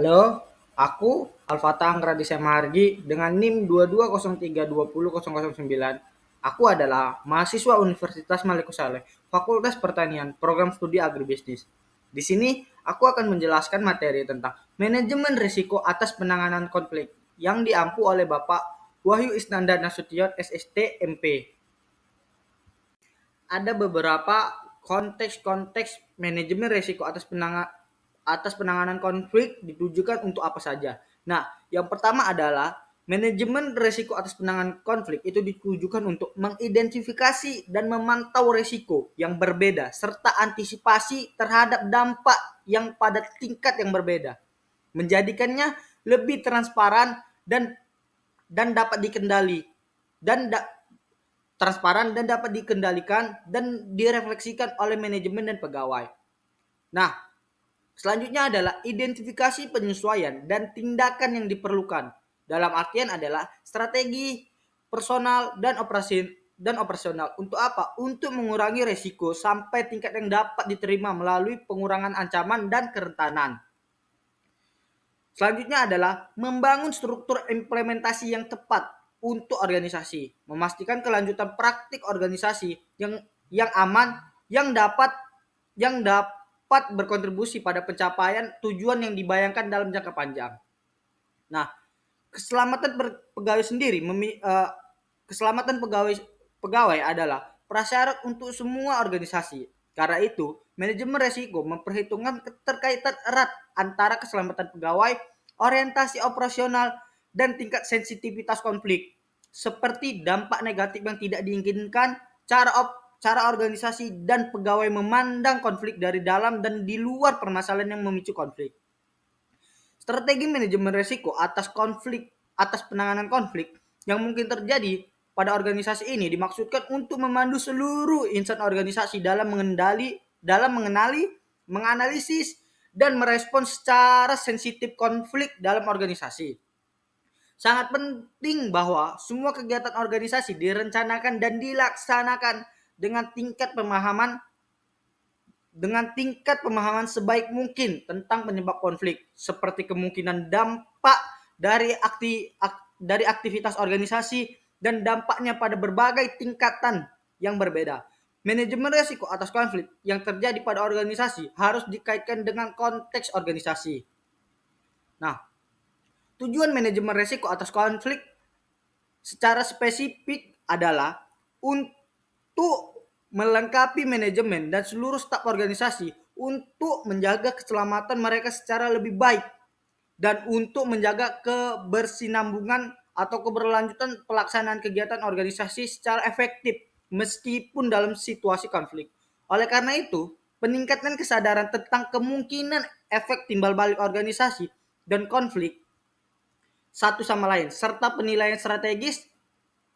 Halo, aku Alfatah Anggradi Semarji dengan NIM 2203200009. Aku adalah mahasiswa Universitas Maliku Saleh, Fakultas Pertanian, Program Studi Agribisnis. Di sini aku akan menjelaskan materi tentang manajemen risiko atas penanganan konflik yang diampu oleh Bapak Wahyu Isnanda Nasution SST MP. Ada beberapa konteks-konteks manajemen risiko atas penanganan konflik ditujukan untuk apa saja. Nah, yang pertama adalah manajemen risiko atas penanganan konflik itu ditujukan untuk mengidentifikasi dan memantau risiko yang berbeda serta antisipasi terhadap dampak yang pada tingkat yang berbeda. Menjadikannya lebih transparan dan dapat dikendali dan transparan dan dapat dikendalikan dan direfleksikan oleh manajemen dan pegawai. Nah, selanjutnya adalah identifikasi penyesuaian dan tindakan yang diperlukan. Dalam artian adalah strategi, personal dan operasional. Untuk apa? Untuk mengurangi resiko sampai tingkat yang dapat diterima melalui pengurangan ancaman dan kerentanan. Selanjutnya adalah membangun struktur implementasi yang tepat untuk organisasi, memastikan kelanjutan praktik organisasi yang aman, yang dapat yang dapat berkontribusi pada pencapaian tujuan yang dibayangkan dalam jangka panjang. Nah, keselamatan pegawai sendiri, keselamatan pegawai adalah prasyarat untuk semua organisasi. Karena itu, manajemen resiko memperhitungkan keterkaitan erat antara keselamatan pegawai, orientasi operasional, dan tingkat sensitivitas konflik. Seperti dampak negatif yang tidak diinginkan, cara organisasi dan pegawai memandang konflik dari dalam dan di luar permasalahan yang memicu konflik. Strategi manajemen risiko atas penanganan konflik yang mungkin terjadi pada organisasi ini dimaksudkan untuk memandu seluruh insan organisasi dalam mengenali, menganalisis, dan merespons secara sensitif konflik dalam organisasi. Sangat penting bahwa semua kegiatan organisasi direncanakan dan dilaksanakan dengan tingkat pemahaman sebaik mungkin tentang penyebab konflik, seperti kemungkinan dampak dari aktivitas organisasi dan dampaknya pada berbagai tingkatan yang berbeda. Manajemen risiko atas konflik yang terjadi pada organisasi harus dikaitkan dengan konteks organisasi. Nah, tujuan manajemen risiko atas konflik secara spesifik adalah untuk melengkapi manajemen dan seluruh staf organisasi untuk menjaga keselamatan mereka secara lebih baik dan untuk menjaga kebersinambungan atau keberlanjutan pelaksanaan kegiatan organisasi secara efektif meskipun dalam situasi konflik. Oleh karena itu, peningkatan kesadaran tentang kemungkinan efek timbal balik organisasi dan konflik satu sama lain serta penilaian strategis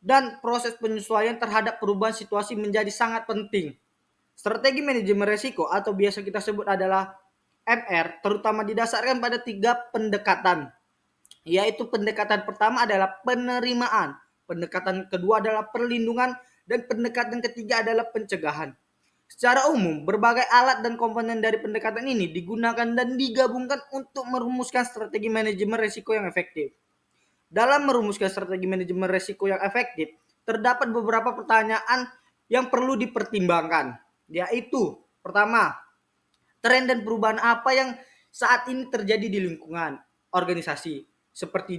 dan proses penyesuaian terhadap perubahan situasi menjadi sangat penting. Strategi manajemen risiko atau biasa kita sebut adalah MR terutama didasarkan pada 3 pendekatan. Yaitu pendekatan pertama adalah penerimaan, pendekatan kedua adalah perlindungan, dan pendekatan ketiga adalah pencegahan. Secara umum, berbagai alat dan komponen dari pendekatan ini digunakan dan digabungkan untuk merumuskan strategi manajemen risiko yang efektif. Dalam merumuskan strategi manajemen risiko yang efektif, terdapat beberapa pertanyaan yang perlu dipertimbangkan, yaitu pertama, tren dan perubahan apa yang saat ini terjadi di lingkungan organisasi, seperti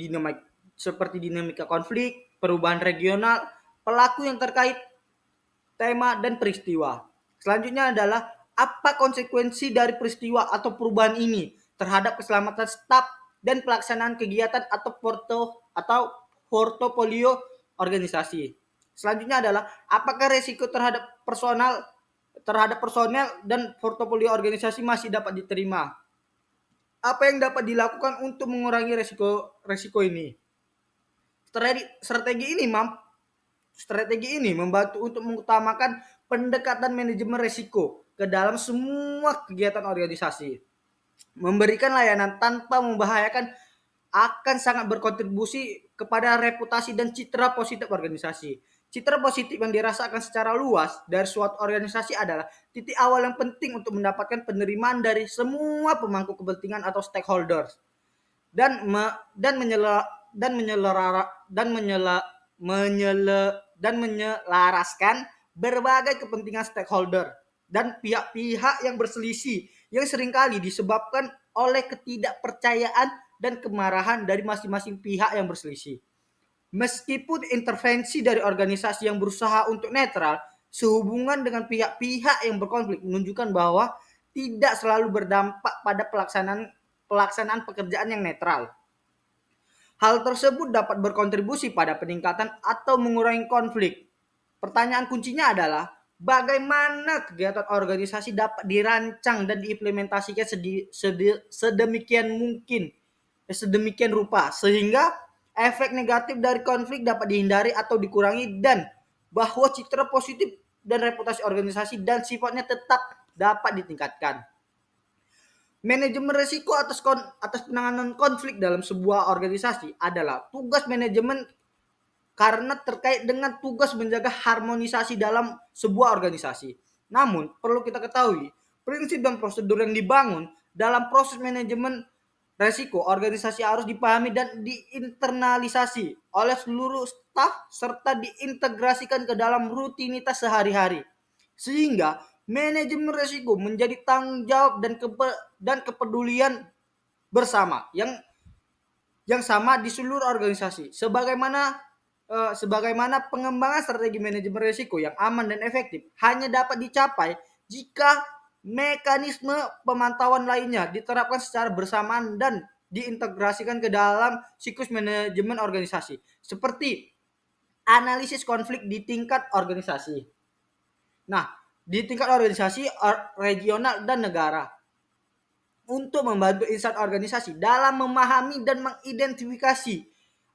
dinamika konflik, perubahan regional, pelaku yang terkait, tema, dan peristiwa. Selanjutnya adalah apa konsekuensi dari peristiwa atau perubahan ini terhadap keselamatan staf dan pelaksanaan kegiatan atau portofolio organisasi. Selanjutnya adalah apakah risiko terhadap personel dan portofolio organisasi masih dapat diterima. Apa yang dapat dilakukan untuk mengurangi risiko ini? Strategi ini membantu untuk mengutamakan pendekatan manajemen risiko ke dalam semua kegiatan organisasi. Memberikan layanan tanpa membahayakan akan sangat berkontribusi kepada reputasi dan citra positif organisasi. Citra positif yang dirasakan secara luas dari suatu organisasi adalah titik awal yang penting untuk mendapatkan penerimaan dari semua pemangku kepentingan atau stakeholders. dan me, dan menyela, dan menyelara, dan menyela, menyele, dan menyelaraskan berbagai kepentingan stakeholder dan pihak-pihak yang berselisih yang seringkali disebabkan oleh ketidakpercayaan dan kemarahan dari masing-masing pihak yang berselisih. Meskipun intervensi dari organisasi yang berusaha untuk netral sehubungan dengan pihak-pihak yang berkonflik menunjukkan bahwa tidak selalu berdampak pada pelaksanaan pekerjaan yang netral. Hal tersebut dapat berkontribusi pada peningkatan atau mengurangi konflik. Pertanyaan kuncinya adalah bagaimana kegiatan organisasi dapat dirancang dan diimplementasikan sedemikian mungkin, sedemikian rupa sehingga efek negatif dari konflik dapat dihindari atau dikurangi dan bahwa citra positif dan reputasi organisasi dan sifatnya tetap dapat ditingkatkan. Manajemen risiko atas penanganan konflik dalam sebuah organisasi adalah tugas manajemen karena terkait dengan tugas menjaga harmonisasi dalam sebuah organisasi. Namun, perlu kita ketahui, prinsip dan prosedur yang dibangun dalam proses manajemen resiko organisasi harus dipahami dan diinternalisasi oleh seluruh staf serta diintegrasikan ke dalam rutinitas sehari-hari. Sehingga manajemen resiko menjadi tanggung jawab dan kepedulian bersama yang sama di seluruh organisasi. Sebagaimana pengembangan strategi manajemen risiko yang aman dan efektif hanya dapat dicapai jika mekanisme pemantauan lainnya diterapkan secara bersamaan dan diintegrasikan ke dalam siklus manajemen organisasi, seperti analisis konflik di tingkat organisasi. Nah, di tingkat organisasi regional dan negara, untuk membantu insan organisasi dalam memahami dan mengidentifikasi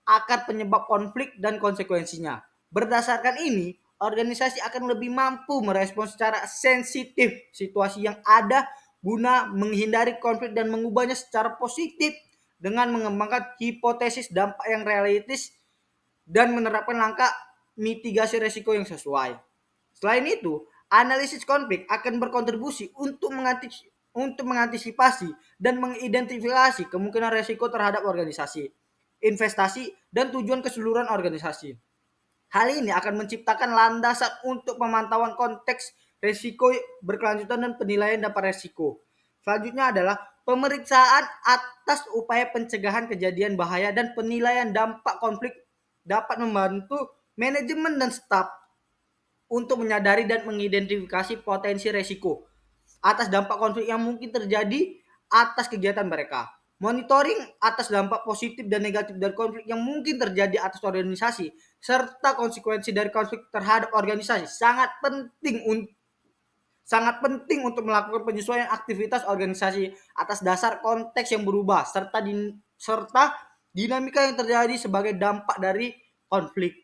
akar penyebab konflik dan konsekuensinya. Berdasarkan ini, organisasi akan lebih mampu merespons secara sensitif situasi yang ada guna menghindari konflik dan mengubahnya secara positif dengan mengembangkan hipotesis dampak yang realistis dan menerapkan langkah mitigasi risiko yang sesuai. Selain itu, analisis konflik akan berkontribusi untuk mengantisipasi dan mengidentifikasi kemungkinan risiko terhadap organisasi, investasi, dan tujuan keseluruhan organisasi. Hal ini akan menciptakan landasan untuk pemantauan konteks risiko berkelanjutan dan penilaian dampak risiko. Selanjutnya adalah pemeriksaan atas upaya pencegahan kejadian bahaya dan penilaian dampak konflik dapat membantu manajemen dan staf untuk menyadari dan mengidentifikasi potensi risiko atas dampak konflik yang mungkin terjadi atas kegiatan mereka. Monitoring atas dampak positif dan negatif dari konflik yang mungkin terjadi atas organisasi serta konsekuensi dari konflik terhadap organisasi sangat penting untuk melakukan penyesuaian aktivitas organisasi atas dasar konteks yang berubah serta dinamika yang terjadi sebagai dampak dari konflik.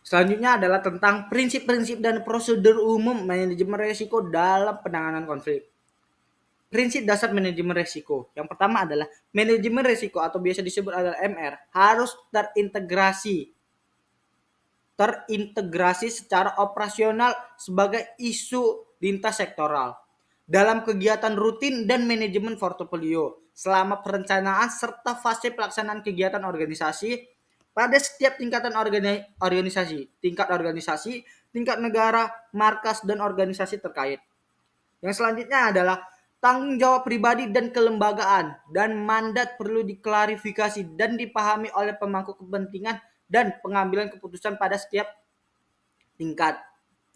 Selanjutnya adalah tentang prinsip-prinsip dan prosedur umum manajemen risiko dalam penanganan konflik. Prinsip dasar manajemen risiko. Yang pertama adalah manajemen risiko atau biasa disebut adalah MR harus terintegrasi secara operasional sebagai isu lintas sektoral dalam kegiatan rutin dan manajemen portofolio selama perencanaan serta fase pelaksanaan kegiatan organisasi pada setiap tingkatan organisasi, tingkat negara, markas, dan organisasi terkait. Yang selanjutnya adalah tanggung jawab pribadi dan kelembagaan dan mandat perlu diklarifikasi dan dipahami oleh pemangku kepentingan dan pengambilan keputusan pada setiap tingkat.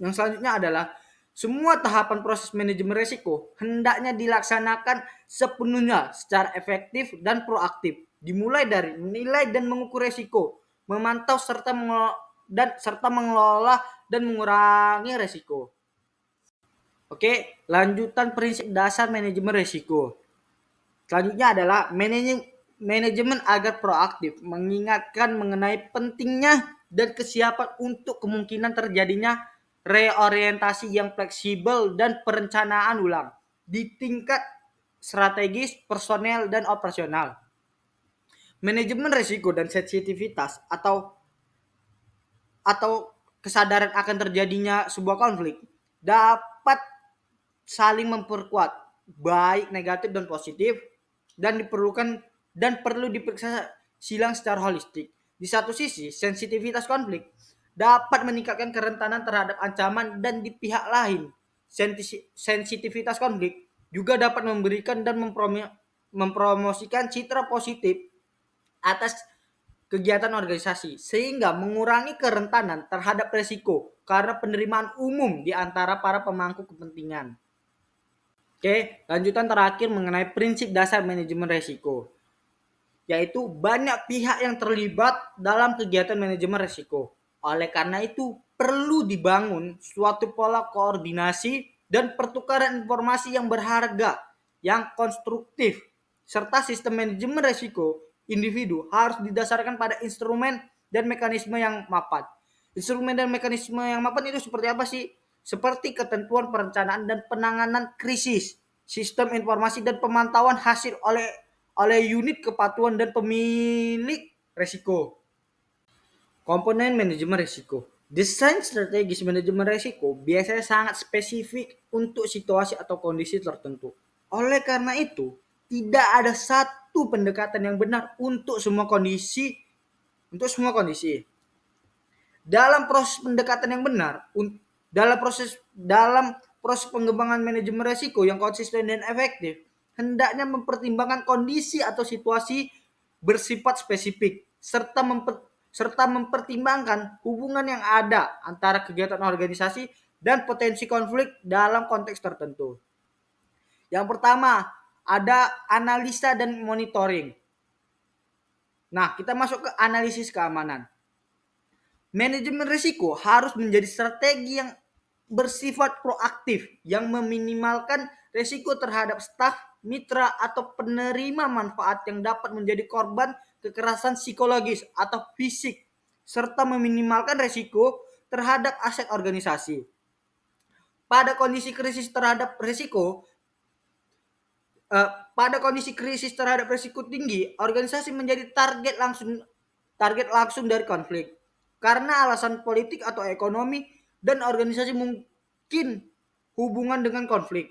Yang selanjutnya adalah semua tahapan proses manajemen risiko hendaknya dilaksanakan sepenuhnya secara efektif dan proaktif, dimulai dari menilai dan mengukur risiko, memantau serta mengelola dan mengurangi risiko. Oke, lanjutan prinsip dasar manajemen risiko. Selanjutnya adalah manajemen agar proaktif, mengingatkan mengenai pentingnya dan kesiapan untuk kemungkinan terjadinya reorientasi yang fleksibel dan perencanaan ulang di tingkat strategis, personel, dan operasional. Manajemen risiko dan sensitivitas atau kesadaran akan terjadinya sebuah konflik dapat saling memperkuat, baik negatif dan positif, dan diperlukan dan perlu diperiksa silang secara holistik. Di satu sisi, sensitivitas konflik dapat meningkatkan kerentanan terhadap ancaman, dan di pihak lain, sensitivitas konflik juga dapat memberikan dan mempromosikan citra positif atas kegiatan organisasi, sehingga mengurangi kerentanan terhadap resiko karena penerimaan umum di antara para pemangku kepentingan. Oke, lanjutan terakhir mengenai prinsip dasar manajemen resiko, yaitu banyak pihak yang terlibat dalam kegiatan manajemen resiko. Oleh karena itu, perlu dibangun suatu pola koordinasi dan pertukaran informasi yang berharga, yang konstruktif, serta sistem manajemen resiko individu harus didasarkan pada instrumen dan mekanisme yang mapan. Instrumen dan mekanisme yang mapan itu seperti apa sih? Seperti ketentuan perencanaan dan penanganan krisis, sistem informasi dan pemantauan hasil oleh unit kepatuhan dan pemilik resiko. Komponen manajemen risiko. Desain strategis manajemen risiko biasanya sangat spesifik untuk situasi atau kondisi tertentu. Oleh karena itu, tidak ada satu pendekatan yang benar untuk semua kondisi. Dalam proses pendekatan yang benar, dalam proses pengembangan manajemen risiko yang konsisten dan efektif, hendaknya mempertimbangkan kondisi atau situasi bersifat spesifik serta mempertimbangkan hubungan yang ada antara kegiatan organisasi dan potensi konflik dalam konteks tertentu. Yang pertama, ada analisa dan monitoring. Nah, kita masuk ke analisis keamanan. Manajemen risiko harus menjadi strategi yang bersifat proaktif, yang meminimalkan risiko terhadap staf, mitra, atau penerima manfaat yang dapat menjadi korban kekerasan psikologis atau fisik, serta meminimalkan risiko terhadap aset organisasi. Pada kondisi krisis terhadap risiko tinggi, organisasi menjadi target langsung dari konflik. Karena alasan politik atau ekonomi, dan organisasi mungkin hubungan dengan konflik.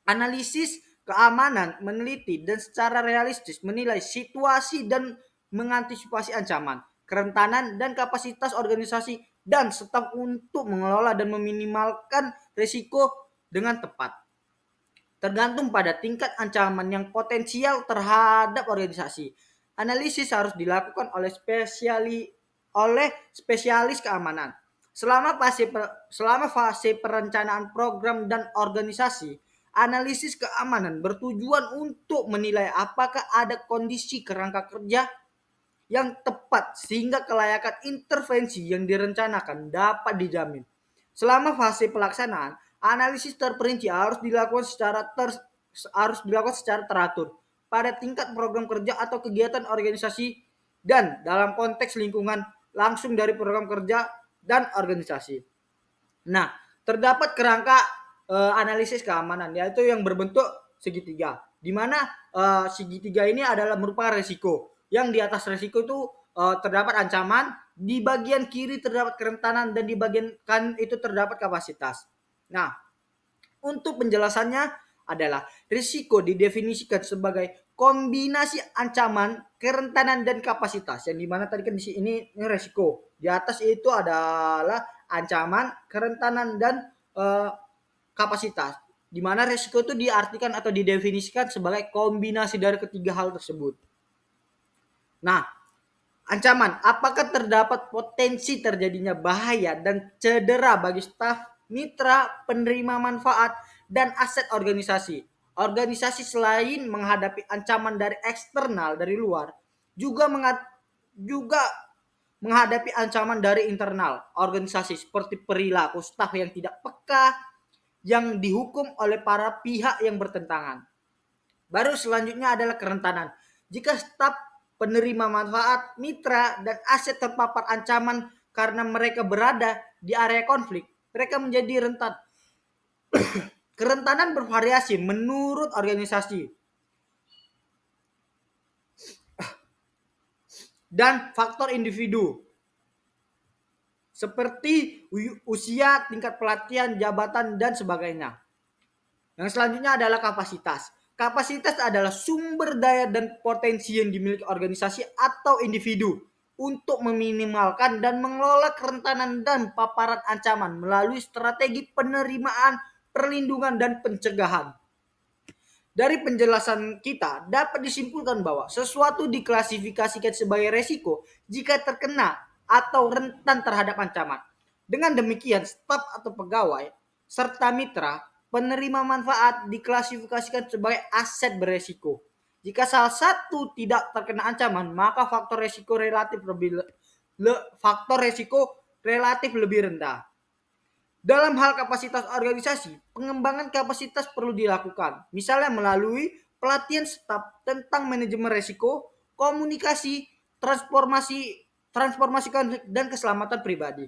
Analisis keamanan meneliti dan secara realistis menilai situasi dan mengantisipasi ancaman, kerentanan, dan kapasitas organisasi dan staf untuk mengelola dan meminimalkan risiko dengan tepat. Tergantung pada tingkat ancaman yang potensial terhadap organisasi. Analisis harus dilakukan oleh spesialis keamanan. Selama fase perencanaan program dan organisasi, analisis keamanan bertujuan untuk menilai apakah ada kondisi kerangka kerja yang tepat sehingga kelayakan intervensi yang direncanakan dapat dijamin. Selama fase pelaksanaan, analisis terperinci harus dilakukan secara teratur pada tingkat program kerja atau kegiatan organisasi dan dalam konteks lingkungan langsung dari program kerja dan organisasi. Nah, terdapat kerangka analisis keamanan, yaitu yang berbentuk segitiga, di mana segitiga ini adalah merupakan risiko. Yang di atas risiko itu terdapat ancaman, di bagian kiri terdapat kerentanan, dan di bagian kanan itu terdapat kapasitas. Nah, untuk penjelasannya adalah risiko didefinisikan sebagai kombinasi ancaman, kerentanan, dan kapasitas. Yang dimana tadi kan di sini ini risiko. Di atas itu adalah ancaman, kerentanan, dan kapasitas. Di mana risiko itu diartikan atau didefinisikan sebagai kombinasi dari ketiga hal tersebut. Nah, ancaman, apakah terdapat potensi terjadinya bahaya dan cedera bagi staf, mitra, penerima manfaat, dan aset organisasi. Organisasi selain menghadapi ancaman dari eksternal, dari luar, juga menghadapi ancaman dari internal organisasi seperti perilaku staf yang tidak peka, yang dihukum oleh para pihak yang bertentangan. Baru selanjutnya adalah kerentanan. Jika staf, penerima manfaat, mitra, dan aset terpapar ancaman karena mereka berada di area konflik, mereka menjadi rentan. Kerentanan bervariasi menurut organisasi dan faktor individu, seperti usia, tingkat pelatihan, jabatan, dan sebagainya. Yang selanjutnya adalah kapasitas. Kapasitas adalah sumber daya dan potensi yang dimiliki organisasi atau individu untuk meminimalkan dan mengelola kerentanan dan paparan ancaman melalui strategi penerimaan, perlindungan, dan pencegahan. Dari penjelasan kita dapat disimpulkan bahwa sesuatu diklasifikasikan sebagai resiko jika terkena atau rentan terhadap ancaman. Dengan demikian, staf atau pegawai serta mitra penerima manfaat diklasifikasikan sebagai aset beresiko. Jika salah satu tidak terkena ancaman, maka faktor resiko relatif lebih rendah. Dalam hal kapasitas organisasi, pengembangan kapasitas perlu dilakukan, misalnya melalui pelatihan staf tentang manajemen risiko, komunikasi, transformasi konflik, dan keselamatan pribadi.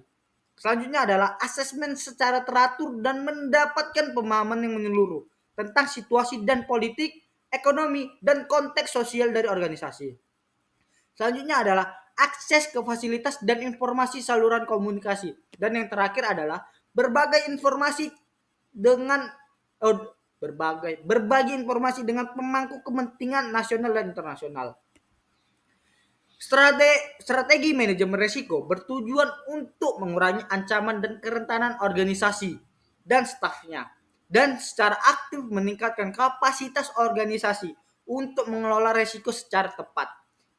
Selanjutnya adalah asesmen secara teratur dan mendapatkan pemahaman yang menyeluruh tentang situasi dan politik, ekonomi, dan konteks sosial dari organisasi. Selanjutnya adalah akses ke fasilitas dan informasi saluran komunikasi. Dan yang terakhir adalah berbagai informasi dengan berbagi informasi dengan pemangku kepentingan nasional dan internasional. Strategi manajemen risiko bertujuan untuk mengurangi ancaman dan kerentanan organisasi dan stafnya, dan secara aktif meningkatkan kapasitas organisasi untuk mengelola risiko secara tepat,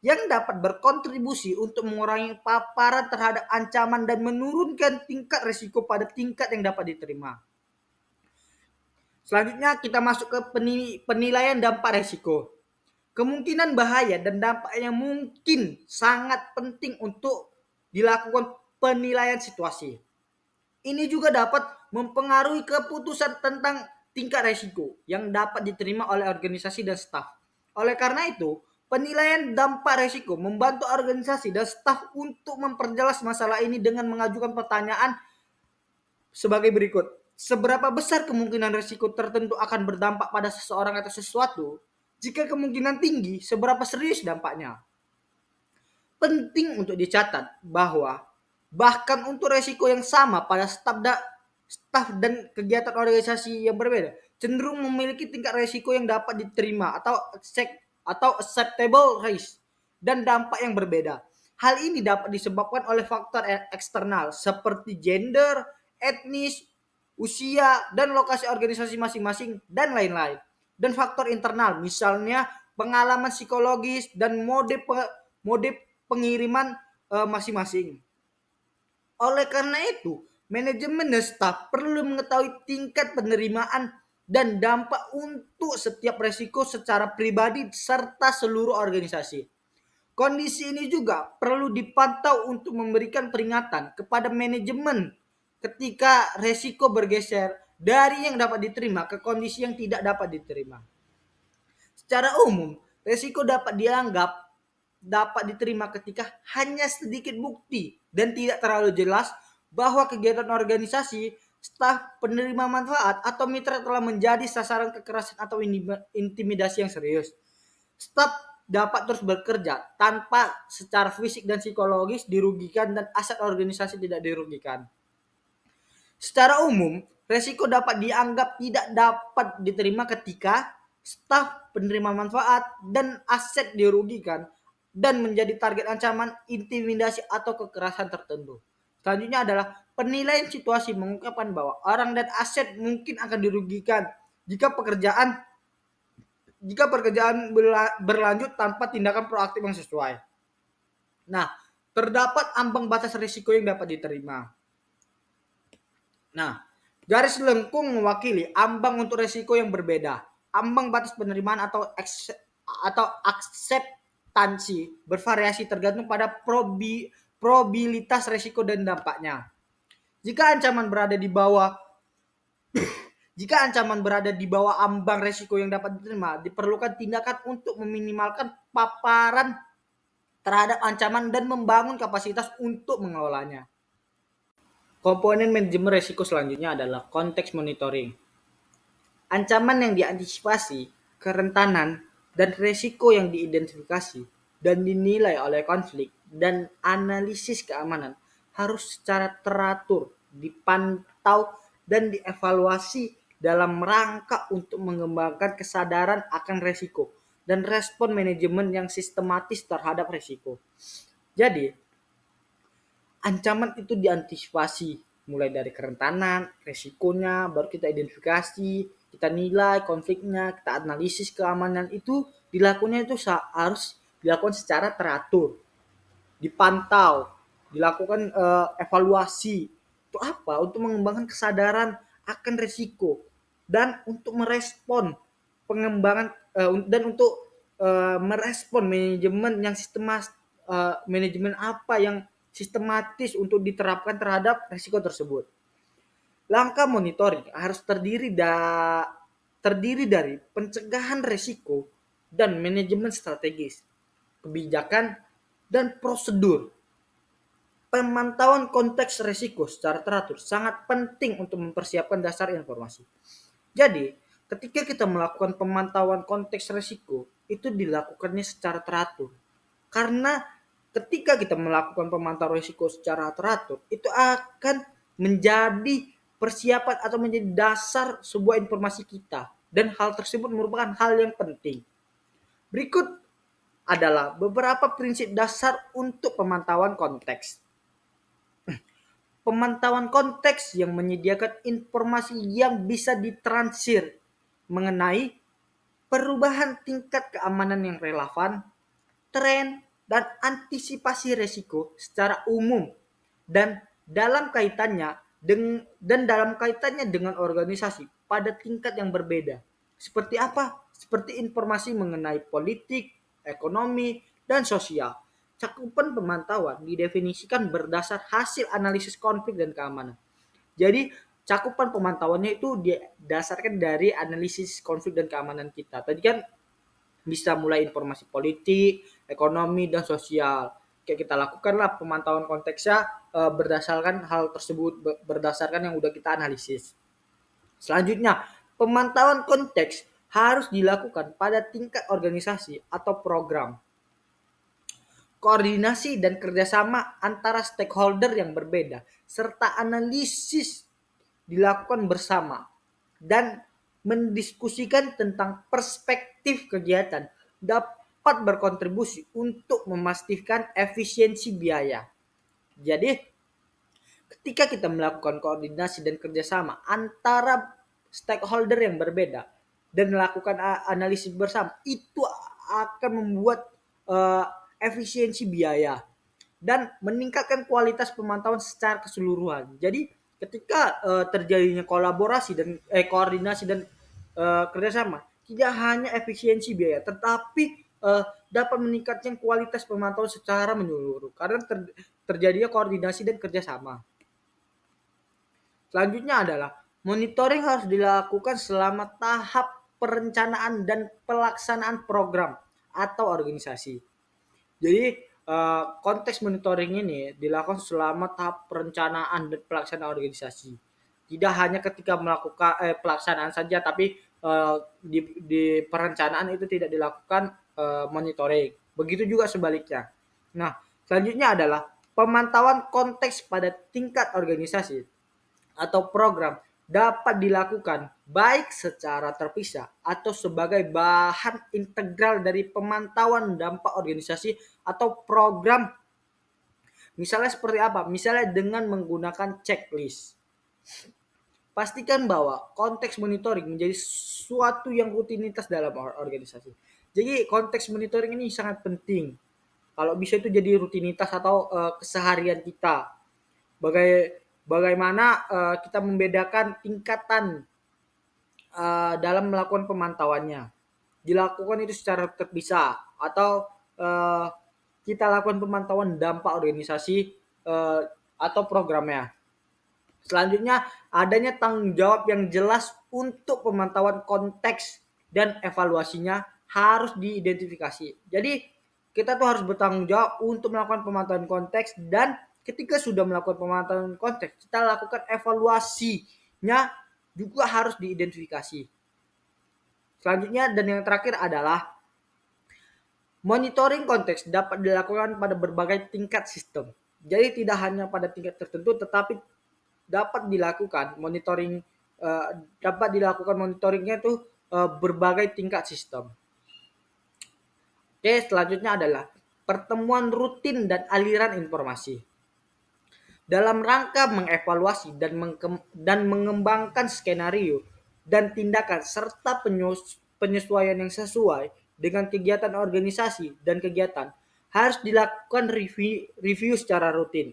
yang dapat berkontribusi untuk mengurangi paparan terhadap ancaman dan menurunkan tingkat risiko pada tingkat yang dapat diterima. Selanjutnya kita masuk ke penilaian dampak risiko. Kemungkinan bahaya dan dampaknya mungkin sangat penting untuk dilakukan penilaian situasi. Ini juga dapat mempengaruhi keputusan tentang tingkat risiko yang dapat diterima oleh organisasi dan staf. Oleh karena itu, penilaian dampak risiko membantu organisasi dan staf untuk memperjelas masalah ini dengan mengajukan pertanyaan sebagai berikut. Seberapa besar kemungkinan risiko tertentu akan berdampak pada seseorang atau sesuatu? Jika kemungkinan tinggi, seberapa serius dampaknya? Penting untuk dicatat bahwa bahkan untuk risiko yang sama pada staf dan kegiatan organisasi yang berbeda, cenderung memiliki tingkat risiko yang dapat diterima atau acceptable risk dan dampak yang berbeda. Hal ini dapat disebabkan oleh faktor eksternal seperti gender, etnis, usia, dan lokasi organisasi masing-masing, dan lain-lain. Dan faktor internal, misalnya pengalaman psikologis dan mode pengiriman masing-masing. Oleh karena itu, manajemen dan staf perlu mengetahui tingkat penerimaan dan dampak untuk setiap resiko secara pribadi serta seluruh organisasi. Kondisi ini juga perlu dipantau untuk memberikan peringatan kepada manajemen ketika resiko bergeser dari yang dapat diterima ke kondisi yang tidak dapat diterima. Secara umum, resiko dapat diterima ketika hanya sedikit bukti dan tidak terlalu jelas bahwa kegiatan organisasi, staf, penerima manfaat, atau mitra telah menjadi sasaran kekerasan atau intimidasi yang serius. Staf dapat terus bekerja tanpa secara fisik dan psikologis dirugikan dan aset organisasi tidak dirugikan. Secara umum, resiko dapat dianggap tidak dapat diterima ketika staf, penerima manfaat, dan aset dirugikan dan menjadi target ancaman, intimidasi, atau kekerasan tertentu. Selanjutnya adalah penilaian situasi mengungkapkan bahwa orang dan aset mungkin akan dirugikan jika pekerjaan berlanjut tanpa tindakan proaktif yang sesuai. Nah, terdapat ambang batas risiko yang dapat diterima. Nah, garis lengkung mewakili ambang untuk risiko yang berbeda. Ambang batas penerimaan atau akseptansi bervariasi tergantung pada probabilitas risiko dan dampaknya. Jika ancaman berada di bawah ambang risiko yang dapat diterima, diperlukan tindakan untuk meminimalkan paparan terhadap ancaman dan membangun kapasitas untuk mengelolanya. Komponen manajemen risiko selanjutnya adalah konteks monitoring. Ancaman yang diantisipasi, kerentanan, dan risiko yang diidentifikasi dan dinilai oleh konflik dan analisis keamanan harus secara teratur dipantau dan dievaluasi dalam rangka untuk mengembangkan kesadaran akan resiko dan respon manajemen yang sistematis terhadap resiko. Jadi, ancaman itu diantisipasi mulai dari kerentanan, resikonya, baru kita identifikasi, kita nilai konfliknya, kita analisis keamanan itu dilakukannya itu harus dilakukan secara teratur, dipantau, dilakukan evaluasi. Untuk apa? Untuk mengembangkan kesadaran akan resiko dan untuk merespon pengembangan dan untuk merespon manajemen yang sistematis, manajemen apa yang sistematis untuk diterapkan terhadap risiko tersebut. Langkah monitoring harus terdiri dari pencegahan risiko dan manajemen strategis, kebijakan, dan prosedur. Pemantauan konteks risiko secara teratur sangat penting untuk mempersiapkan dasar informasi. Jadi, ketika kita melakukan pemantauan konteks risiko, itu dilakukannya secara teratur. Karena ketika kita melakukan pemantauan risiko secara teratur, itu akan menjadi persiapan atau menjadi dasar sebuah informasi kita. Dan hal tersebut merupakan hal yang penting. Berikut adalah beberapa prinsip dasar untuk pemantauan konteks. Pemantauan konteks yang menyediakan informasi yang bisa ditransir mengenai perubahan tingkat keamanan yang relevan, tren, dan antisipasi risiko secara umum dan dalam kaitannya dengan organisasi pada tingkat yang berbeda. Seperti apa? Seperti informasi mengenai politik, ekonomi, dan sosial. Cakupan pemantauan didefinisikan berdasar hasil analisis konflik dan keamanan. Jadi cakupan pemantauannya itu didasarkan dari analisis konflik dan keamanan kita. Tadi kan bisa mulai informasi politik, ekonomi, dan sosial. Kayak kita lakukanlah pemantauan konteksnya berdasarkan hal tersebut, berdasarkan yang udah kita analisis. Selanjutnya, pemantauan konteks harus dilakukan pada tingkat organisasi atau program. Koordinasi dan kerjasama antara stakeholder yang berbeda, serta analisis dilakukan bersama dan mendiskusikan tentang perspektif kegiatan dapat berkontribusi untuk memastikan efisiensi biaya. Jadi, ketika kita melakukan koordinasi dan kerjasama antara stakeholder yang berbeda dan melakukan analisis bersama, itu akan membuat efisiensi biaya dan meningkatkan kualitas pemantauan secara keseluruhan. Jadi ketika terjadinya kolaborasi dan koordinasi dan kerjasama, tidak hanya efisiensi biaya, tetapi dapat meningkatkan kualitas pemantauan secara menyeluruh karena terjadinya koordinasi dan kerjasama. Selanjutnya adalah monitoring harus dilakukan selama tahap perencanaan dan pelaksanaan program atau organisasi. Jadi konteks monitoring ini dilakukan selama tahap perencanaan dan pelaksanaan organisasi. Tidak hanya ketika melakukan pelaksanaan saja, tapi di perencanaan itu tidak dilakukan monitoring. Begitu juga sebaliknya. Nah, selanjutnya adalah pemantauan konteks pada tingkat organisasi atau program dapat dilakukan baik secara terpisah atau sebagai bahan integral dari pemantauan dampak organisasi atau program. Misalnya seperti apa? Misalnya dengan menggunakan checklist. Pastikan bahwa konteks monitoring menjadi suatu yang rutinitas dalam organisasi. Jadi konteks monitoring ini sangat penting. Kalau bisa itu jadi rutinitas atau keseharian kita. Bagaimana kita membedakan tingkatan dalam melakukan pemantauannya. Dilakukan itu secara terpisah atau kita lakukan pemantauan dampak organisasi atau programnya. Selanjutnya, adanya tanggung jawab yang jelas untuk pemantauan konteks dan evaluasinya harus diidentifikasi. Jadi, kita tuh harus bertanggung jawab untuk melakukan pemantauan konteks dan ketika sudah melakukan pemantauan konteks, kita lakukan evaluasinya juga harus diidentifikasi. Selanjutnya dan yang terakhir adalah monitoring konteks dapat dilakukan pada berbagai tingkat sistem. Jadi tidak hanya pada tingkat tertentu tetapi dapat dilakukan monitoring uh, dapat dilakukan monitoringnya tuh berbagai tingkat sistem. Oke, selanjutnya adalah pertemuan rutin dan aliran informasi. Dalam rangka mengevaluasi dan mengembangkan skenario dan tindakan serta penyesuaian yang sesuai dengan kegiatan organisasi dan kegiatan harus dilakukan review secara rutin.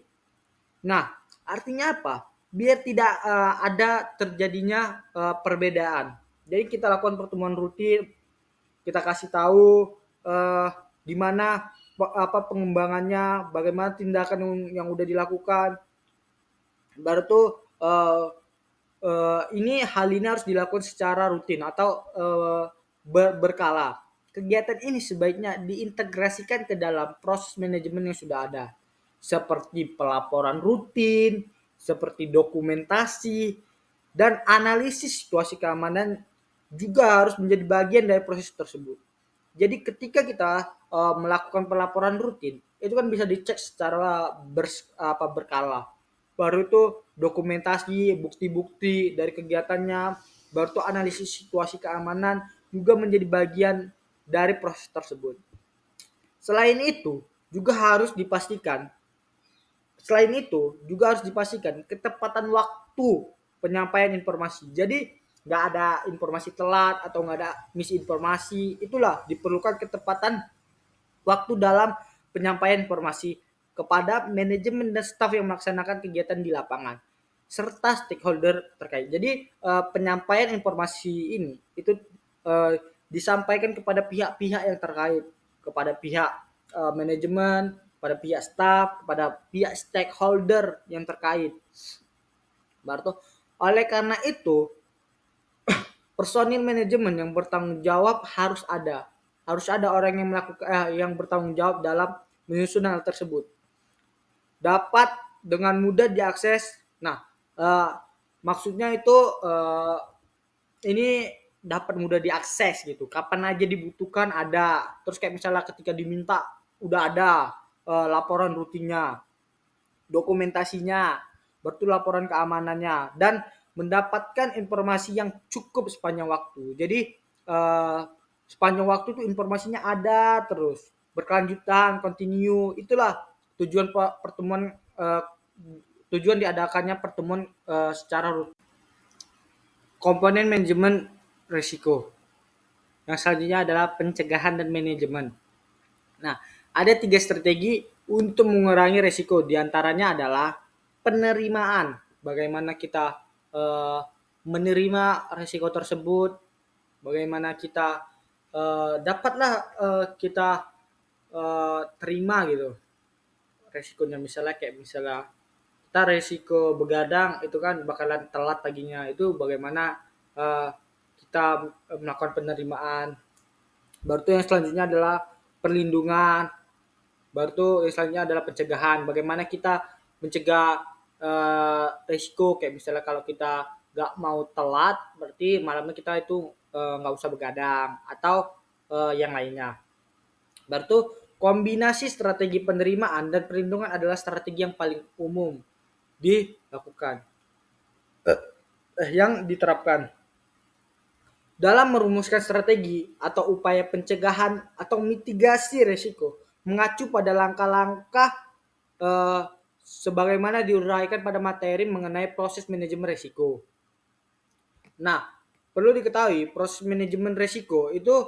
Nah, artinya apa? Biar tidak ada terjadinya perbedaan. Jadi kita lakukan pertemuan rutin, kita kasih tahu di mana apa pengembangannya, bagaimana tindakan yang udah dilakukan. Baru tuh ini hal ini harus dilakukan secara rutin atau berkala. Kegiatan ini sebaiknya diintegrasikan ke dalam proses manajemen yang sudah ada, seperti pelaporan rutin, seperti dokumentasi, dan analisis situasi keamanan juga harus menjadi bagian dari proses tersebut. Jadi ketika kita melakukan pelaporan rutin, itu kan bisa dicek secara berkala. Baru itu dokumentasi, bukti-bukti dari kegiatannya, baru itu analisis situasi keamanan juga menjadi bagian dari proses tersebut. Selain itu, juga harus dipastikan ketepatan waktu penyampaian informasi. Jadi nggak ada informasi telat atau nggak ada misinformasi. Itulah diperlukan ketepatan waktu dalam penyampaian informasi kepada manajemen dan staf yang melaksanakan kegiatan di lapangan serta stakeholder terkait. Jadi penyampaian informasi ini itu disampaikan kepada pihak-pihak yang terkait, kepada pihak manajemen, kepada pihak staf, kepada pihak stakeholder yang terkait. Baru oleh karena itu personil manajemen yang bertanggung jawab harus ada. Harus ada orang yang yang bertanggung jawab dalam menyusun hal tersebut. Dapat dengan mudah diakses. Nah, maksudnya itu ini dapat mudah diakses gitu. Kapan aja dibutuhkan ada. Terus kayak misalnya ketika diminta udah ada laporan rutinnya, dokumentasinya, betul laporan keamanannya, dan mendapatkan informasi yang cukup sepanjang waktu. Jadi sepanjang waktu itu informasinya ada terus, berkelanjutan, continue. Itulah tujuan pertemuan tujuan diadakannya pertemuan secara rutin. Komponen manajemen risiko. Yang selanjutnya adalah pencegahan dan manajemen. Nah, ada 3 strategi untuk mengurangi risiko. Di antaranya adalah penerimaan. Bagaimana kita menerima risiko tersebut. Bagaimana kita dapatlah kita terima gitu resikonya. Misalnya kita resiko begadang itu kan bakalan telat paginya, itu bagaimana kita melakukan penerimaan. Baru tuh yang selanjutnya adalah perlindungan. Baru tuh yang selanjutnya adalah pencegahan. Bagaimana kita mencegah resiko, kayak misalnya kalau kita nggak mau telat, berarti malamnya kita itu nggak usah begadang atau yang lainnya. Baru tuh kombinasi strategi penerimaan dan perlindungan adalah strategi yang paling umum dilakukan, yang diterapkan dalam merumuskan strategi atau upaya pencegahan atau mitigasi risiko, mengacu pada langkah-langkah sebagaimana diuraikan pada materi mengenai proses manajemen risiko. Nah, perlu diketahui proses manajemen risiko itu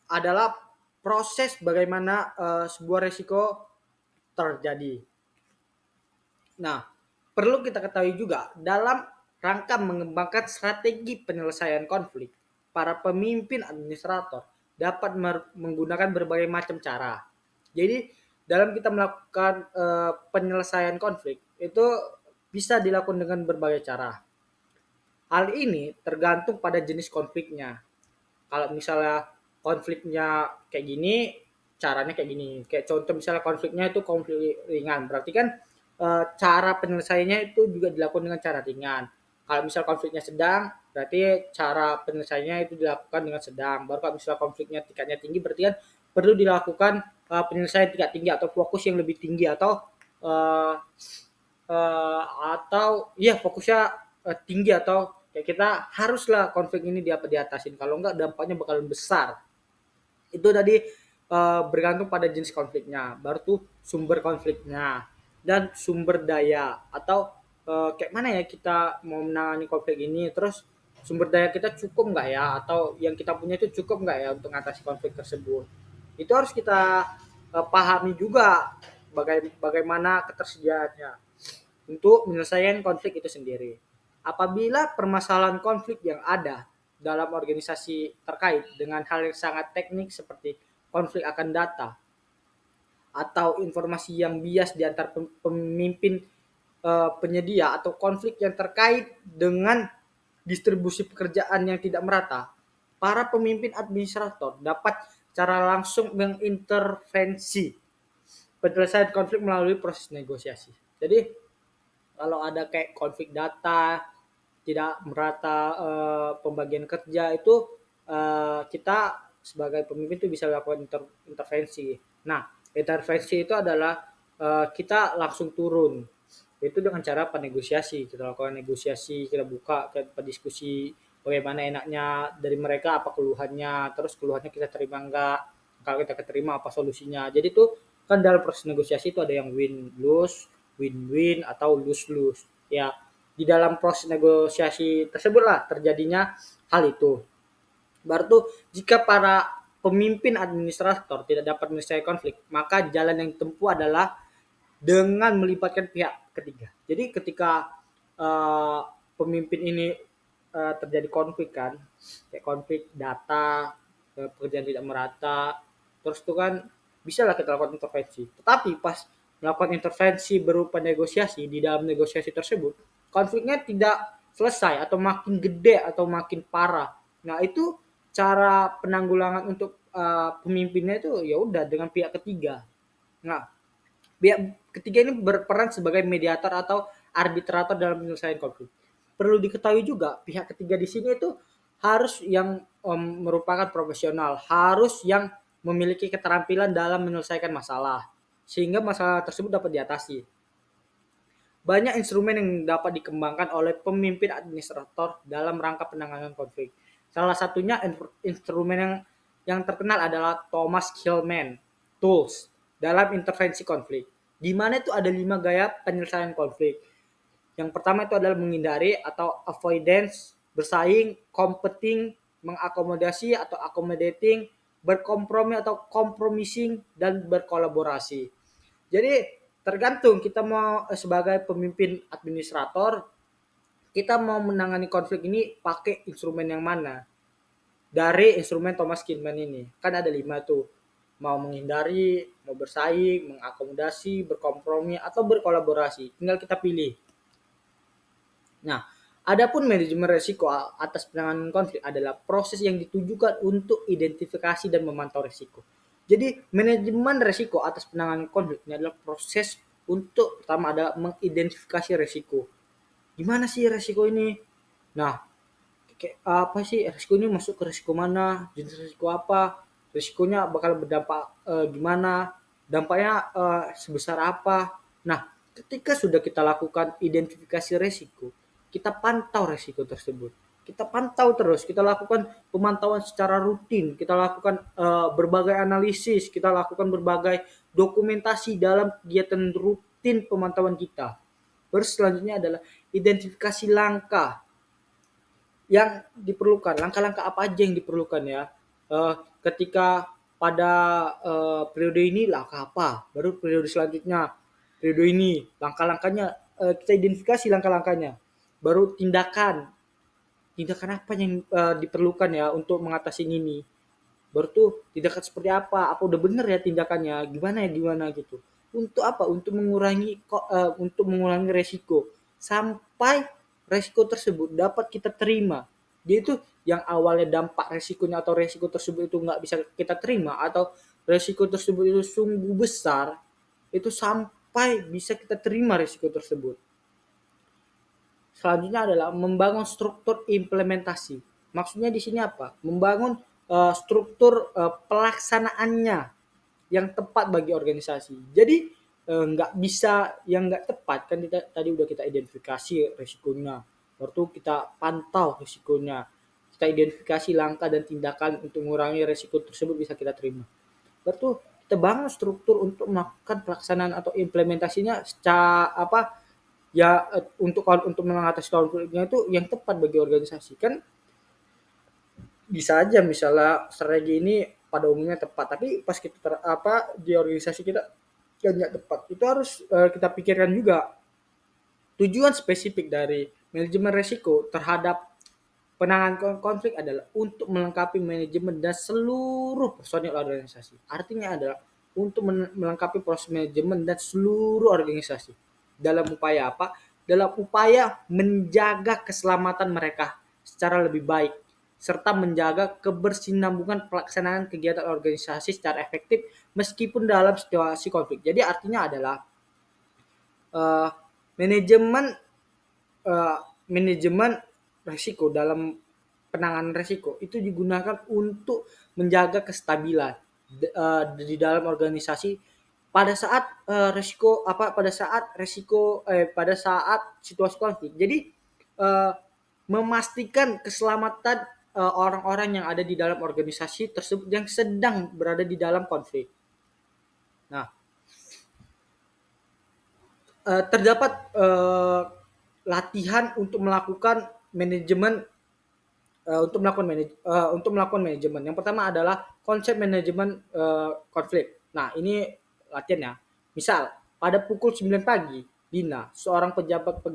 adalah proses bagaimana sebuah risiko terjadi. Nah, perlu kita ketahui juga dalam rangka mengembangkan strategi penyelesaian konflik, para pemimpin administrator dapat menggunakan berbagai macam cara. Jadi dalam kita melakukan penyelesaian konflik itu bisa dilakukan dengan berbagai cara. Hal ini tergantung pada jenis konfliknya. Kalau misalnya konfliknya kayak gini, caranya kayak gini. Kayak contoh misalnya konfliknya itu konflik ringan, berarti kan cara penyelesaiannya itu juga dilakukan dengan cara ringan. Kalau misal konfliknya sedang, berarti cara penyelesaiannya itu dilakukan dengan sedang. Baru kalau misalnya konfliknya tingkatnya tinggi, berarti kan perlu dilakukan penyelesaian tingkat tinggi atau fokus yang lebih tinggi atau atau ya fokusnya tinggi, atau kayak kita haruslah konflik ini diatasin, kalau enggak dampaknya bakalan besar. Itu tadi bergantung pada jenis konfliknya, baru tuh sumber konfliknya dan sumber daya, atau kayak mana ya kita mau menangani konflik ini, terus sumber daya kita cukup nggak ya, atau yang kita punya itu cukup nggak ya untuk mengatasi konflik tersebut. Itu harus kita pahami juga bagaimana ketersediaannya untuk menyelesaikan konflik itu sendiri. Apabila permasalahan konflik yang ada dalam organisasi terkait dengan hal yang sangat teknik seperti konflik akan data atau informasi yang bias di antar pemimpin penyedia, atau konflik yang terkait dengan distribusi pekerjaan yang tidak merata, para pemimpin administrator dapat secara langsung mengintervensi penyelesaian konflik melalui proses negosiasi. Jadi kalau ada kayak konflik data, tidak merata pembagian kerja itu, kita sebagai pemimpin itu bisa melakukan intervensi. Nah, intervensi itu adalah kita langsung turun. Itu dengan cara penegosiasi. Kita lakukan negosiasi, kita buka, kita diskusi bagaimana enaknya dari mereka, apa keluhannya, terus keluhannya kita terima enggak. Kalau kita keterima apa solusinya. Jadi itu kan dalam proses negosiasi itu ada yang win-lose, win-win atau lose-lose. Ya, di dalam proses negosiasi tersebutlah terjadinya hal itu. Baru tuh jika para pemimpin administrator tidak dapat menyelesaikan konflik, maka jalan yang ditempuh adalah dengan melibatkan pihak ketiga. Jadi ketika pemimpin ini terjadi konflik kan, kayak konflik data, pekerjaan tidak merata, terus itu kan bisa lah kita lakukan intervensi. Tetapi pas melakukan intervensi berupa negosiasi, di dalam negosiasi tersebut konfliknya tidak selesai atau makin gede atau makin parah. Nah itu cara penanggulangan untuk pemimpinnya itu ya udah dengan pihak ketiga. Nah pihak ketiga ini berperan sebagai mediator atau arbitrator dalam penyelesaian konflik. Perlu diketahui juga pihak ketiga di sini itu harus yang merupakan profesional, harus yang memiliki keterampilan dalam menyelesaikan masalah sehingga masalah tersebut dapat diatasi. Banyak instrumen yang dapat dikembangkan oleh pemimpin administrator dalam rangka penanganan konflik. Salah satunya instrumen yang terkenal adalah Thomas Hillman Tools dalam intervensi konflik. Di mana itu ada 5 gaya penyelesaian konflik. Yang pertama itu adalah menghindari atau avoidance, bersaing, competing, mengakomodasi atau accommodating, berkompromi atau compromising, dan berkolaborasi. Jadi tergantung kita mau sebagai pemimpin administrator, kita mau menangani konflik ini pakai instrumen yang mana. Dari instrumen Thomas Kinman ini, kan ada 5 tuh. Mau menghindari, mau bersaing, mengakomodasi, berkompromi, atau berkolaborasi. Tinggal kita pilih. Nah, adapun manajemen resiko atas penanganan konflik adalah proses yang ditujukan untuk identifikasi dan memantau resiko. Jadi manajemen resiko atas penanganan konflik ini adalah proses untuk pertama ada mengidentifikasi resiko. Gimana sih resiko ini? Nah, kayak apa sih resiko ini, masuk ke resiko mana? Jenis resiko apa? Resikonya bakal berdampak gimana? Dampaknya sebesar apa? Nah, ketika sudah kita lakukan identifikasi resiko, kita pantau resiko tersebut. Kita pantau terus, kita lakukan pemantauan secara rutin, kita lakukan berbagai analisis, kita lakukan berbagai dokumentasi dalam kegiatan rutin pemantauan kita. Terus selanjutnya adalah identifikasi langkah yang diperlukan, langkah-langkah apa aja yang diperlukan ya. Ketika pada periode ini langkah apa, baru periode selanjutnya periode ini langkah-langkahnya, kita identifikasi langkah-langkahnya, baru tindakan apa yang diperlukan ya untuk mengatasi ini, baru tuh tindakan seperti apa udah bener ya tindakannya, gimana gitu, untuk apa, untuk mengurangi resiko sampai resiko tersebut dapat kita terima. Dia itu yang awalnya dampak resikonya atau resiko tersebut itu nggak bisa kita terima, atau resiko tersebut itu sungguh besar, itu sampai bisa kita terima resiko tersebut. Selanjutnya adalah membangun struktur implementasi. Maksudnya di sini apa? Membangun struktur pelaksanaannya yang tepat bagi organisasi. Jadi nggak bisa yang nggak tepat kan tadi udah kita identifikasi resikonya, baru kita pantau risikonya, kita identifikasi langkah dan tindakan untuk mengurangi resiko tersebut bisa kita terima. Baru kita bangun struktur untuk melakukan pelaksanaan atau implementasinya secara apa ya untuk mengatasi konfliknya itu yang tepat bagi organisasi kan. Bisa aja misalnya strategi ini pada umumnya tepat tapi pas kita di organisasi kita kan nggak tepat, itu harus kita pikirkan juga. Tujuan spesifik dari manajemen resiko terhadap penanganan konflik adalah untuk melengkapi manajemen dan seluruh personil organisasi. Artinya adalah untuk melengkapi proses manajemen dan seluruh organisasi. Dalam upaya apa? Dalam upaya menjaga keselamatan mereka secara lebih baik serta menjaga kebersinambungan pelaksanaan kegiatan organisasi secara efektif meskipun dalam situasi konflik. Jadi artinya adalah uh, manajemen uh, manajemen resiko dalam penanganan resiko itu digunakan untuk menjaga kestabilan di dalam organisasi pada saat pada saat situasi konflik. Jadi memastikan keselamatan orang-orang yang ada di dalam organisasi tersebut yang sedang berada di dalam konflik. Nah, terdapat latihan untuk melakukan manajemen untuk melakukan manajemen. Yang pertama adalah konsep manajemen konflik. Nah, ini latihannya. Misal, pada pukul 9 pagi, Dina, seorang pejabat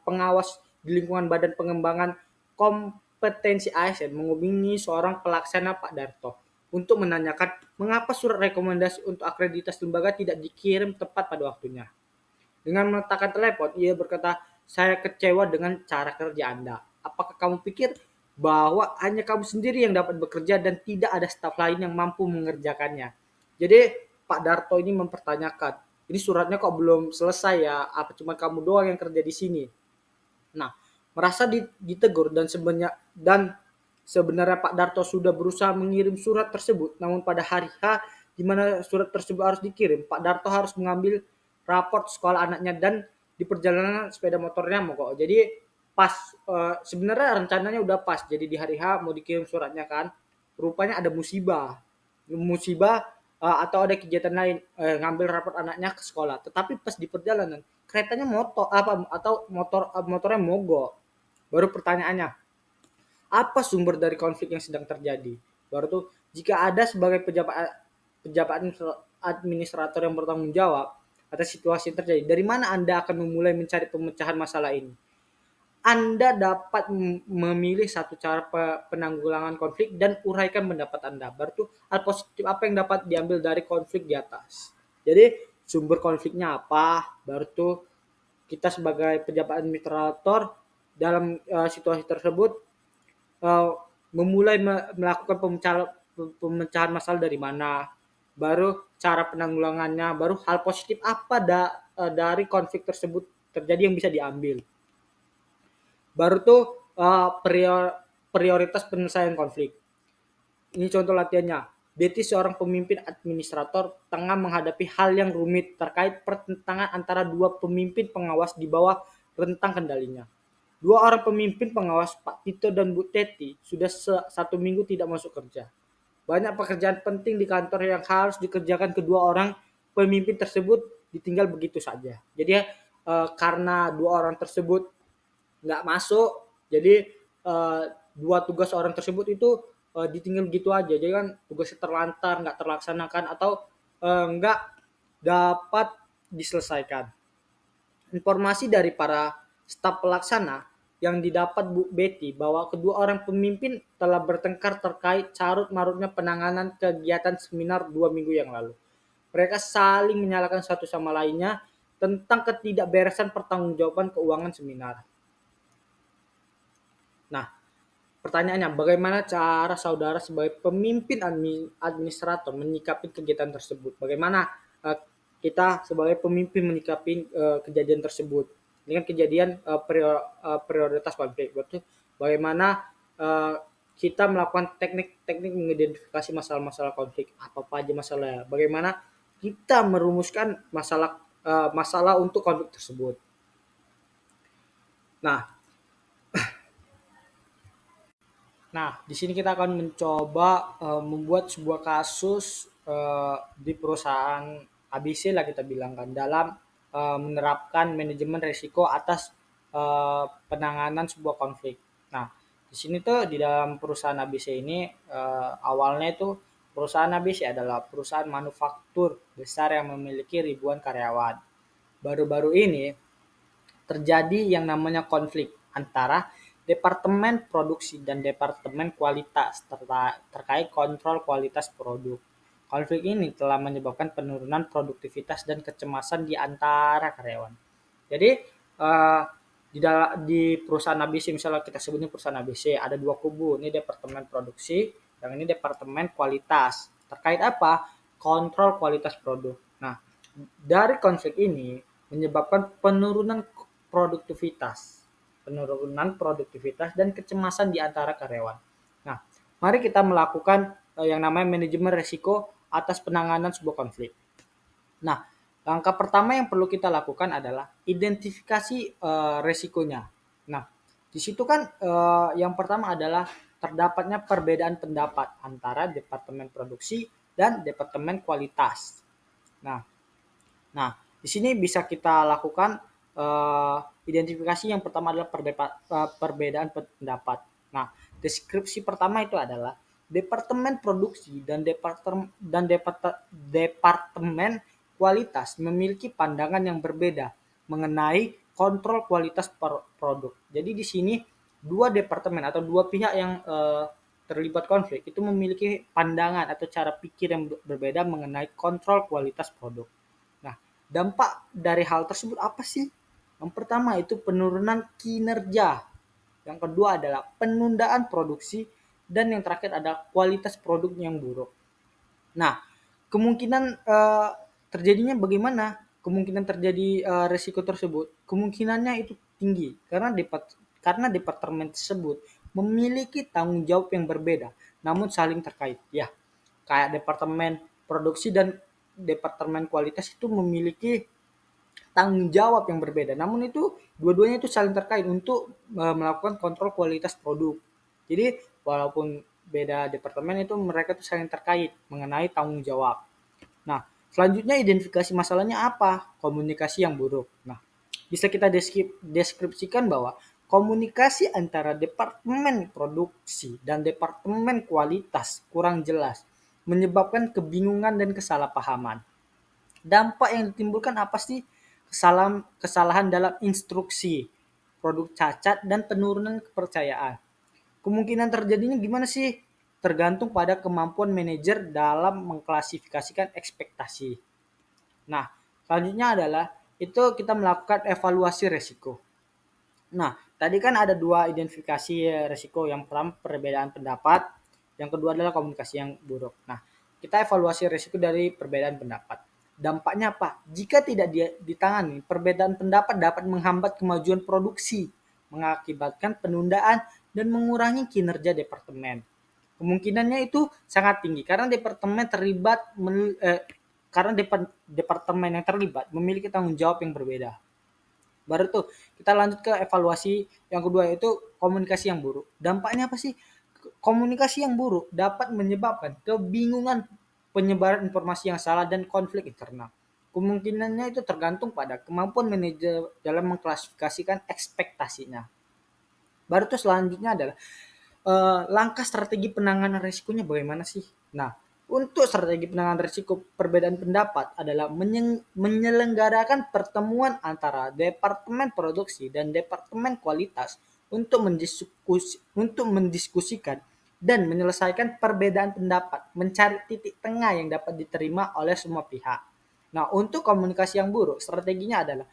pengawas di lingkungan Badan Pengembangan Kompetensi ASN menghubungi seorang pelaksana Pak Darto untuk menanyakan mengapa surat rekomendasi untuk akreditasi lembaga tidak dikirim tepat pada waktunya. Dengan meletakkan telepon, ia berkata, "Saya kecewa dengan cara kerja Anda. Apakah kamu pikir bahwa hanya kamu sendiri yang dapat bekerja dan tidak ada staf lain yang mampu mengerjakannya?" Jadi Pak Darto ini mempertanyakan, ini suratnya kok belum selesai ya? Apa cuma kamu doang yang kerja di sini? Nah, merasa ditegur sebenarnya Pak Darto sudah berusaha mengirim surat tersebut, namun pada hari H di mana surat tersebut harus dikirim, Pak Darto harus mengambil raport sekolah anaknya dan di perjalanan sepeda motornya mogok. Jadi pas sebenarnya rencananya udah pas. Jadi di hari H mau dikirim suratnya kan. Rupanya ada musibah. Atau ada kegiatan lain ngambil raport anaknya ke sekolah. Tetapi pas di perjalanan keretanya motornya mogok. Baru pertanyaannya, apa sumber dari konflik yang sedang terjadi? Baru tuh jika ada sebagai pejabat administrator yang bertanggung jawab atas situasi yang terjadi, dari mana Anda akan memulai mencari pemecahan masalah ini? Anda dapat memilih satu cara penanggulangan konflik dan uraikan pendapat Anda. Baru hal positif apa yang dapat diambil dari konflik di atas. Jadi sumber konfliknya apa? Baru tuh kita sebagai pejabat administrator dalam situasi tersebut memulai melakukan pemecahan masalah dari mana, baru cara penanggulangannya, baru hal positif apa dari konflik tersebut terjadi yang bisa diambil. Baru tuh prioritas penyelesaian konflik. Ini contoh latihannya. Betty seorang pemimpin administrator tengah menghadapi hal yang rumit terkait pertentangan antara dua pemimpin pengawas di bawah rentang kendalinya. Dua orang pemimpin pengawas, Pak Tito dan Bu Teti, sudah 1 minggu tidak masuk kerja. Banyak pekerjaan penting di kantor yang harus dikerjakan kedua orang pemimpin tersebut ditinggal begitu saja. Jadi karena dua orang tersebut nggak masuk, jadi dua tugas orang tersebut itu ditinggal gitu aja. Jadi kan tugasnya terlantar, nggak terlaksanakan atau nggak dapat diselesaikan. Informasi dari para staf pelaksana yang didapat Bu Betty bahwa kedua orang pemimpin telah bertengkar terkait carut-marutnya penanganan kegiatan seminar 2 minggu yang lalu. Mereka saling menyalahkan satu sama lainnya tentang ketidakberesan pertanggungjawaban keuangan seminar. Nah, pertanyaannya, bagaimana cara saudara sebagai pemimpin administrator menyikapi kegiatan tersebut? Bagaimana kita sebagai pemimpin menyikapi kejadian tersebut? Ini kan kejadian prioritas konflik. Berarti bagaimana kita melakukan teknik-teknik mengidentifikasi masalah-masalah konflik, apa aja masalahnya? Bagaimana kita merumuskan masalah untuk konflik tersebut. Nah, di sini kita akan mencoba membuat sebuah kasus di perusahaan ABC lah kita bilang kan dalam menerapkan manajemen risiko atas penanganan sebuah konflik. Nah, di sini tuh di dalam perusahaan ABC ini awalnya itu perusahaan ABC adalah perusahaan manufaktur besar yang memiliki ribuan karyawan. Baru-baru ini terjadi yang namanya konflik antara departemen produksi dan departemen kualitas terkait kontrol kualitas produk. Konflik ini telah menyebabkan penurunan produktivitas dan kecemasan di antara karyawan. Jadi di perusahaan ABC, misalnya kita sebutnya perusahaan ABC, ada dua kubu. Ini departemen produksi, yang ini departemen kualitas. Terkait apa? Kontrol kualitas produk. Nah, dari konflik ini menyebabkan penurunan produktivitas dan kecemasan di antara karyawan. Nah, mari kita melakukan yang namanya manajemen risiko atas penanganan sebuah konflik. Nah, langkah pertama yang perlu kita lakukan adalah identifikasi risikonya. Nah, di situ kan yang pertama adalah terdapatnya perbedaan pendapat antara departemen produksi dan departemen kualitas. Nah, Nah, di sini bisa kita lakukan identifikasi yang pertama adalah perbedaan pendapat. Nah, deskripsi pertama itu adalah departemen produksi departemen kualitas memiliki pandangan yang berbeda mengenai kontrol kualitas produk. Jadi di sini dua departemen atau dua pihak yang terlibat konflik itu memiliki pandangan atau cara pikir yang berbeda mengenai kontrol kualitas produk. Nah, dampak dari hal tersebut apa sih? Yang pertama itu penurunan kinerja. Yang kedua adalah penundaan produksi dan yang terakhir adalah kualitas produk yang buruk. Nah, kemungkinan terjadinya bagaimana? Kemungkinan terjadi resiko tersebut, kemungkinannya itu tinggi karena departemen tersebut memiliki tanggung jawab yang berbeda, namun saling terkait. Ya, kayak departemen produksi dan departemen kualitas itu memiliki tanggung jawab yang berbeda. Namun itu dua-duanya itu saling terkait untuk melakukan kontrol kualitas produk. Jadi walaupun beda departemen itu mereka tuh saling terkait mengenai tanggung jawab. Nah, selanjutnya identifikasi masalahnya apa? Komunikasi yang buruk. Nah, bisa kita deskripsikan bahwa komunikasi antara departemen produksi dan departemen kualitas kurang jelas, menyebabkan kebingungan dan kesalahpahaman. Dampak yang ditimbulkan apa sih? Kesalahan dalam instruksi, produk cacat, dan penurunan kepercayaan. Kemungkinan terjadinya gimana sih? Tergantung pada kemampuan manajer dalam mengklasifikasikan ekspektasi. Nah, selanjutnya adalah itu kita melakukan evaluasi resiko. Nah, tadi kan ada dua identifikasi resiko. Yang pertama perbedaan pendapat, yang kedua adalah komunikasi yang buruk. Nah, kita evaluasi resiko dari perbedaan pendapat. Dampaknya apa? Jika tidak ditangani, perbedaan pendapat dapat menghambat kemajuan produksi, mengakibatkan penundaan dan mengurangi kinerja departemen. Kemungkinannya itu sangat tinggi karena departemen yang terlibat memiliki tanggung jawab yang berbeda. Baru tuh kita lanjut ke evaluasi yang kedua yaitu komunikasi yang buruk. Dampaknya apa sih? Komunikasi yang buruk dapat menyebabkan kebingungan, penyebaran informasi yang salah dan konflik internal. Kemungkinannya itu tergantung pada kemampuan manajer dalam mengklasifikasikan ekspektasinya. Baru tuh selanjutnya adalah langkah strategi penanganan risikonya bagaimana sih? Nah, untuk strategi penanganan risiko perbedaan pendapat adalah menyelenggarakan pertemuan antara departemen produksi dan departemen kualitas untuk mendiskusikan dan menyelesaikan perbedaan pendapat, mencari titik tengah yang dapat diterima oleh semua pihak. Nah, untuk komunikasi yang buruk, strateginya adalah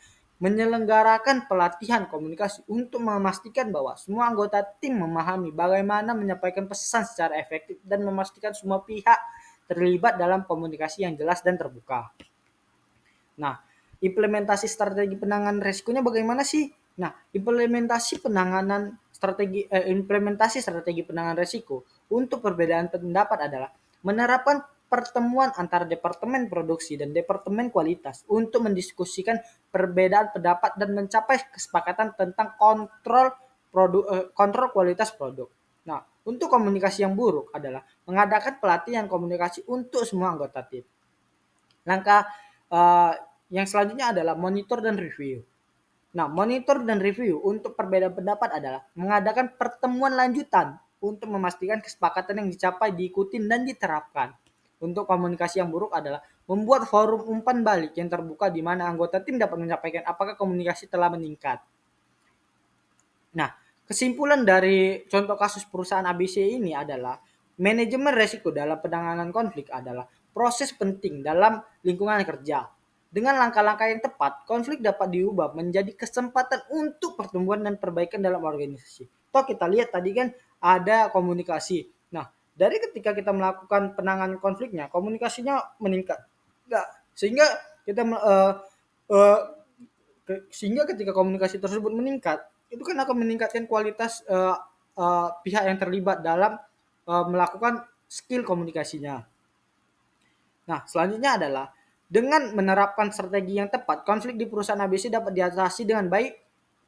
menyelenggarakan pelatihan komunikasi untuk memastikan bahwa semua anggota tim memahami bagaimana menyampaikan pesan secara efektif dan memastikan semua pihak terlibat dalam komunikasi yang jelas dan terbuka. Nah, implementasi strategi penanganan resikonya bagaimana sih? Nah, implementasi strategi penanganan resiko untuk perbedaan pendapat adalah menerapkan pertemuan antara departemen produksi dan departemen kualitas untuk mendiskusikan perbedaan pendapat dan mencapai kesepakatan tentang kontrol kualitas produk. Nah, untuk komunikasi yang buruk adalah mengadakan pelatihan komunikasi untuk semua anggota tim. Langkah yang selanjutnya adalah monitor dan review. Nah, monitor dan review untuk perbedaan pendapat adalah mengadakan pertemuan lanjutan untuk memastikan kesepakatan yang dicapai diikuti dan diterapkan. Untuk komunikasi yang buruk adalah membuat forum umpan balik yang terbuka di mana anggota tim dapat menyampaikan apakah komunikasi telah meningkat. Nah, kesimpulan dari contoh kasus perusahaan ABC ini adalah manajemen resiko dalam penanganan konflik adalah proses penting dalam lingkungan kerja. Dengan langkah-langkah yang tepat, konflik dapat diubah menjadi kesempatan untuk pertumbuhan dan perbaikan dalam organisasi. Toh kita lihat tadi kan ada komunikasi. Nah, dari ketika kita melakukan penanganan konfliknya, komunikasinya meningkat. Nah, sehingga kita sehingga ketika komunikasi tersebut meningkat, itu kan akan meningkatkan kualitas pihak yang terlibat dalam melakukan skill komunikasinya. Nah, selanjutnya adalah dengan menerapkan strategi yang tepat, konflik di perusahaan ABC dapat diatasi dengan baik,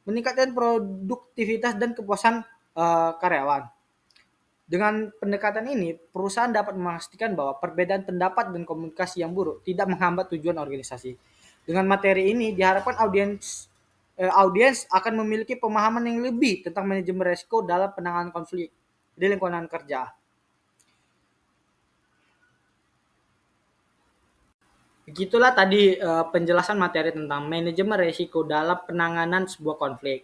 meningkatkan produktivitas dan kepuasan karyawan. Dengan pendekatan ini, perusahaan dapat memastikan bahwa perbedaan pendapat dan komunikasi yang buruk tidak menghambat tujuan organisasi. Dengan materi ini, diharapkan audiens akan memiliki pemahaman yang lebih tentang manajemen risiko dalam penanganan konflik di lingkungan kerja. Begitulah tadi penjelasan materi tentang manajemen risiko dalam penanganan sebuah konflik.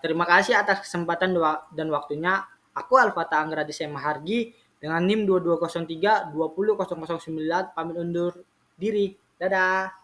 Terima kasih atas kesempatan dan waktunya. Aku Alfata Anggradi Semahargi dengan NIM 2203 20009 pamit undur diri. Dadah.